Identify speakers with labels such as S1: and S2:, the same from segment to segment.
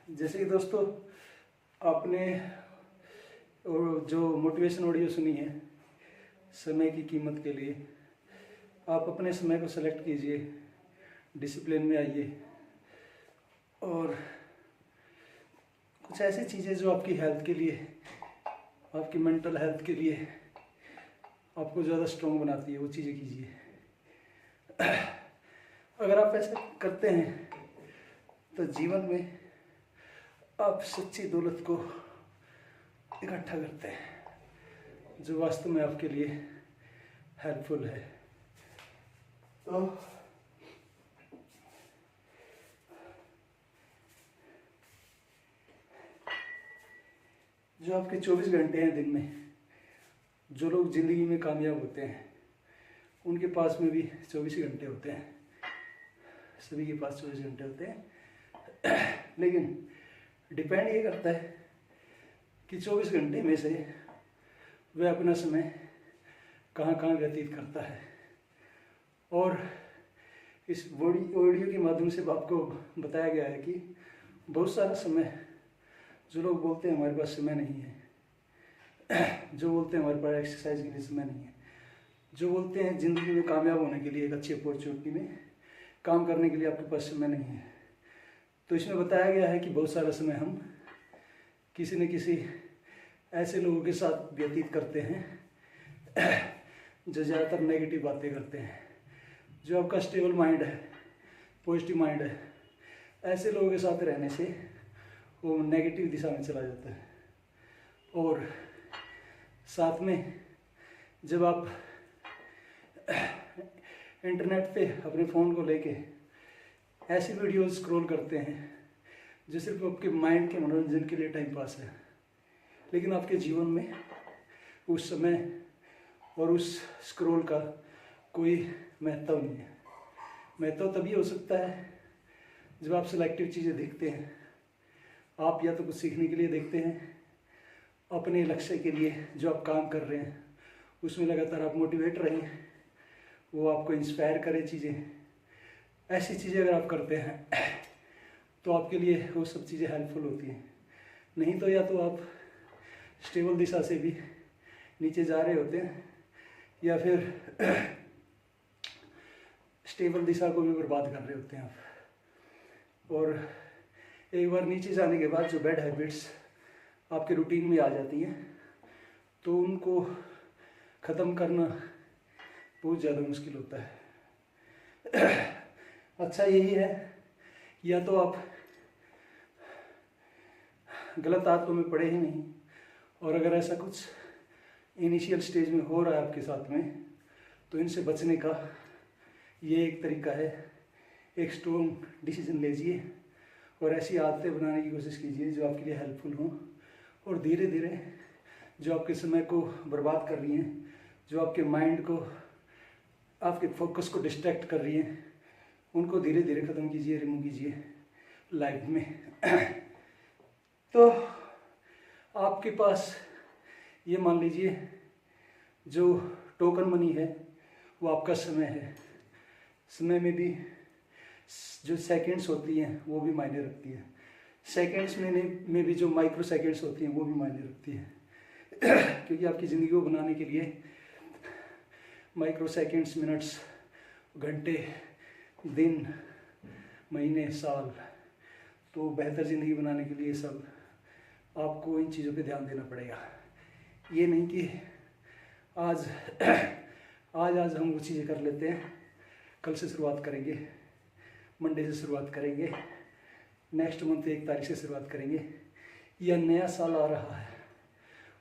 S1: जैसे कि दोस्तों आपने जो मोटिवेशन ऑडियो सुनी है समय की कीमत के लिए, आप अपने समय को सेलेक्ट कीजिए, डिसिप्लिन में आइए और कुछ ऐसी चीज़ें जो आपकी हेल्थ के लिए, आपकी मेंटल हेल्थ के लिए आपको ज़्यादा स्ट्रॉन्ग बनाती है, वो चीज़ें कीजिए। अगर आप ऐसा करते हैं तो जीवन में आप सच्ची दौलत को इकट्ठा करते हैं जो वास्तव में आपके लिए हेल्पफुल है। तो जो आपके 24 घंटे हैं दिन में, जो लोग ज़िंदगी में कामयाब होते हैं उनके पास में भी 24 घंटे होते हैं, सभी के पास 24 घंटे होते हैं। लेकिन डिपेंड ये करता है कि 24 घंटे में से वह अपना समय कहाँ कहाँ व्यतीत करता है। और इस ऑडियो के माध्यम से आपको बताया गया है कि बहुत सारा समय, जो लोग बोलते हैं हमारे पास समय नहीं है, जो बोलते हैं हमारे पास एक्सरसाइज के लिए समय नहीं है, जो बोलते हैं ज़िंदगी में कामयाब होने के लिए एक अच्छी अपॉर्चुनिटी में काम करने के लिए आपके पास समय नहीं है, तो इसमें बताया गया है कि बहुत सारा समय हम किसी न किसी ऐसे लोगों के साथ व्यतीत करते हैं जो ज़्यादातर नेगेटिव बातें करते हैं। जो आपका स्टेबल माइंड है, पॉजिटिव माइंड है, ऐसे लोगों के साथ रहने से वो नेगेटिव दिशा में चला जाता है। और साथ में जब आप इंटरनेट पे अपने फ़ोन को लेके ऐसी वीडियोस स्क्रॉल करते हैं जो सिर्फ आपके माइंड के मनोरंजन के लिए टाइम पास है, लेकिन आपके जीवन में उस समय और उस स्क्रॉल का कोई महत्व नहीं है। महत्व तभी हो सकता है जब आप सिलेक्टिव चीज़ें देखते हैं। आप या तो कुछ सीखने के लिए देखते हैं, अपने लक्ष्य के लिए जो आप काम कर रहे हैं उसमें लगातार आप मोटिवेट रहें, वो आपको इंस्पायर करे चीज़ें। ऐसी चीज़ें अगर आप करते हैं तो आपके लिए वो सब चीज़ें हेल्पफुल होती हैं। नहीं तो या तो आप स्टेबल दिशा से भी नीचे जा रहे होते हैं या फिर स्टेबल दिशा को भी बर्बाद कर रहे होते हैं आप। और एक बार नीचे जाने के बाद जो बैड हैबिट्स आपके रूटीन में आ जाती हैं तो उनको ख़त्म करना बहुत ज़्यादा मुश्किल होता है। अच्छा यही है, या तो आप गलत आदतों में पड़े ही नहीं, और अगर ऐसा कुछ इनिशियल स्टेज में हो रहा है आपके साथ में तो इनसे बचने का ये एक तरीका है। एक स्ट्रॉन्ग डिसीजन लीजिए और ऐसी आदतें बनाने की कोशिश कीजिए जो आपके लिए हेल्पफुल हों, और धीरे धीरे जो आपके समय को बर्बाद कर रही हैं, जो आपके माइंड को, आपके फोकस को डिस्ट्रैक्ट कर रही हैं, उनको धीरे धीरे ख़त्म कीजिए, रिमूव कीजिए लाइफ में। तो आपके पास ये मान लीजिए जो टोकन मनी है वो आपका समय है। समय में भी जो सेकंड्स होती हैं वो भी मायने रखती हैं। सेकंड्स में भी जो माइक्रो सेकंड्स होती हैं वो भी मायने रखती हैं। क्योंकि आपकी ज़िंदगी को बनाने के लिए माइक्रो सेकंड्स, मिनट्स, घंटे, दिन, महीने, साल, तो बेहतर ज़िंदगी बनाने के लिए सब आपको इन चीज़ों पे ध्यान देना पड़ेगा। ये नहीं कि आज हम वो चीज़ें कर लेते हैं, कल से शुरुआत करेंगे, मंडे से शुरुआत करेंगे, नेक्स्ट मंथ 1 तारीख से शुरुआत करेंगे, या नया साल आ रहा है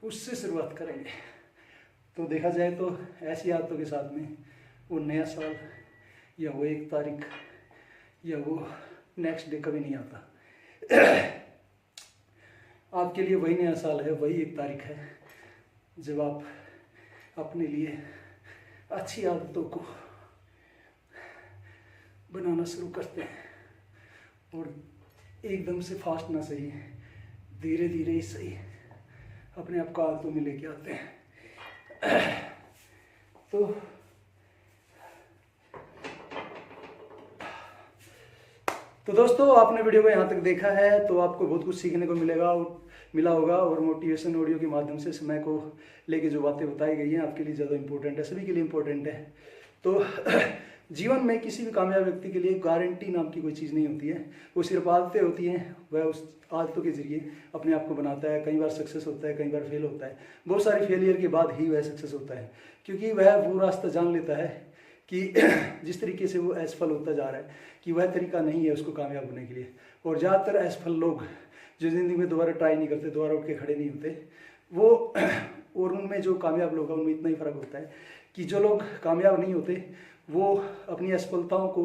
S1: उससे शुरुआत करेंगे। तो देखा जाए तो ऐसी आदतों के साथ में वो नया साल या वो 1 तारीख या वो नेक्स्ट डे कभी नहीं आता। आपके लिए वही नया साल है, वही 1 तारीख है जब आप अपने लिए अच्छी आदतों को बनाना शुरू करते हैं। और एकदम से फास्ट ना सही, धीरे धीरे ही सही अपने आप को आदतों में लेके आते हैं। तो तो दोस्तों, आपने वीडियो को यहाँ तक देखा है तो आपको बहुत कुछ सीखने को मिला होगा, और मोटिवेशन ऑडियो के माध्यम से समय को लेके जो बातें बताई गई हैं आपके लिए ज़्यादा इंपॉर्टेंट है, सभी के लिए इंपॉर्टेंट है। तो जीवन में किसी भी कामयाब व्यक्ति के लिए गारंटी नाम की कोई चीज़ नहीं होती है, वो सिर्फ आदतें होती हैं। वह उस आदतों के जरिए अपने आप को बनाता है। कई बार सक्सेस होता है, कई बार फेल होता है। बहुत सारी फेलियर के बाद ही वह सक्सेस होता है, क्योंकि वह वो रास्ता जान लेता है कि जिस तरीके से वो असफल होता जा रहा है कि वह तरीका नहीं है उसको कामयाब होने के लिए। और ज़्यादातर असफल लोग जो ज़िंदगी में दोबारा ट्राई नहीं करते, दोबारा उठ के खड़े नहीं होते, वो और उनमें जो कामयाब लोग हैं उनमें इतना ही फ़र्क होता है कि जो लोग कामयाब नहीं होते वो अपनी असफलताओं को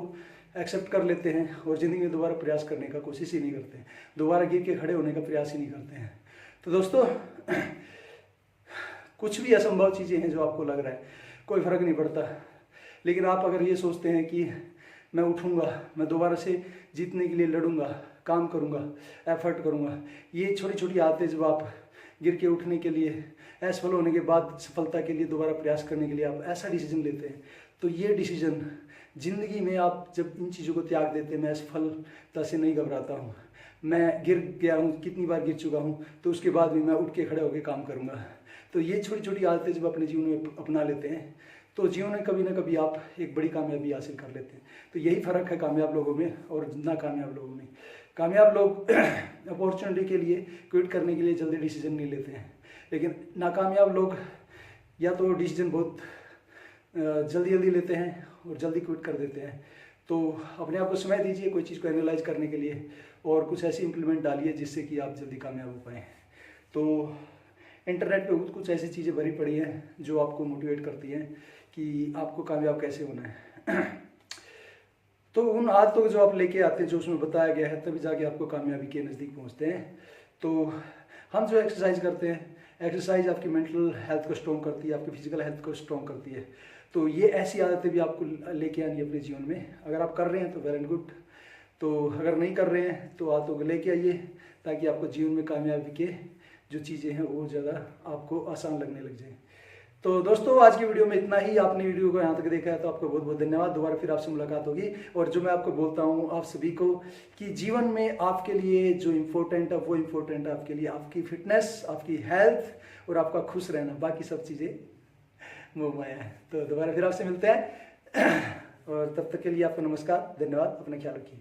S1: एक्सेप्ट कर लेते हैं और ज़िंदगी में दोबारा प्रयास करने का कोशिश ही नहीं करते हैं, दोबारा गिर के खड़े होने का प्रयास ही नहीं करते हैं। तो दोस्तों, कुछ भी असंभव चीज़ें हैं जो आपको लग रहा है, कोई फ़र्क नहीं पड़ता। लेकिन आप अगर ये सोचते हैं कि मैं उठूँगा, मैं दोबारा से जीतने के लिए लड़ूंगा, काम करूँगा, एफर्ट करूँगा, ये छोटी छोटी आदतें जब आप गिर के उठने के लिए, असफल होने के बाद सफलता के लिए दोबारा प्रयास करने के लिए आप ऐसा डिसीजन लेते हैं, तो ये डिसीजन ज़िंदगी में आप जब इन चीज़ों को त्याग देते हैं, मैं असफलता से नहीं घबराता हूँ, मैं गिर गया हूँ, कितनी बार गिर चुका हूँ, तो उसके बाद भी मैं उठ के खड़े होकर काम करूँगा। तो ये छोटी छोटी आदतें जब अपने जीवन में अपना लेते हैं तो जीवन में कभी ना कभी आप एक बड़ी कामयाबी हासिल कर लेते हैं। तो यही फ़र्क है कामयाब लोगों में और नाकामयाब लोगों में। कामयाब लोग अपॉर्चुनिटी के लिए, क्विट करने के लिए जल्दी डिसीजन नहीं लेते हैं, लेकिन नाकामयाब लोग या तो डिसीजन बहुत जल्दी लेते हैं और जल्दी क्विट कर देते हैं। तो अपने आप को समय दीजिए कोई चीज़ को एनालाइज करने के लिए और कुछ ऐसी इम्प्लीमेंट डालिए जिससे कि आप जल्दी कामयाब हो पाएँ। तो इंटरनेट पे बहुत कुछ ऐसी चीज़ें भरी पड़ी हैं जो आपको मोटिवेट करती हैं कि आपको कामयाब कैसे होना है। तो उन आदतों को जो आप लेके आते हैं, जो उसमें बताया गया है, तभी जाके आपको कामयाबी के नज़दीक पहुंचते हैं। तो हम जो एक्सरसाइज करते हैं, एक्सरसाइज आपकी मेंटल हेल्थ को स्ट्रॉन्ग करती है, आपकी फिजिकल हेल्थ को स्ट्रॉन्ग करती है। तो ये ऐसी आदतें भी आपको लेके आनी है अपने जीवन में। अगर आप कर रहे हैं तो वेल एंड गुड, तो अगर नहीं कर रहे हैं तो आदतों को लेके आइए ताकि आपको जीवन में कामयाबी के जो चीज़ें हैं वो ज़्यादा आपको आसान लगने लग जाए। तो दोस्तों, आज की वीडियो में इतना ही। आपने वीडियो को यहाँ तक देखा है तो आपको बहुत बहुत धन्यवाद। दोबारा फिर आपसे मुलाकात होगी। और जो मैं आपको बोलता हूँ आप सभी को कि जीवन में आपके लिए जो इम्पोर्टेंट है वो इम्पोर्टेंट है आपके लिए आपकी फिटनेस, आपकी हेल्थ और आपका खुश रहना। बाकी सब चीज़ें मोह माया है। तो दोबारा फिर आपसे मिलते हैं और तब तक के लिए आपको नमस्कार, धन्यवाद, अपना ख्याल रखिए।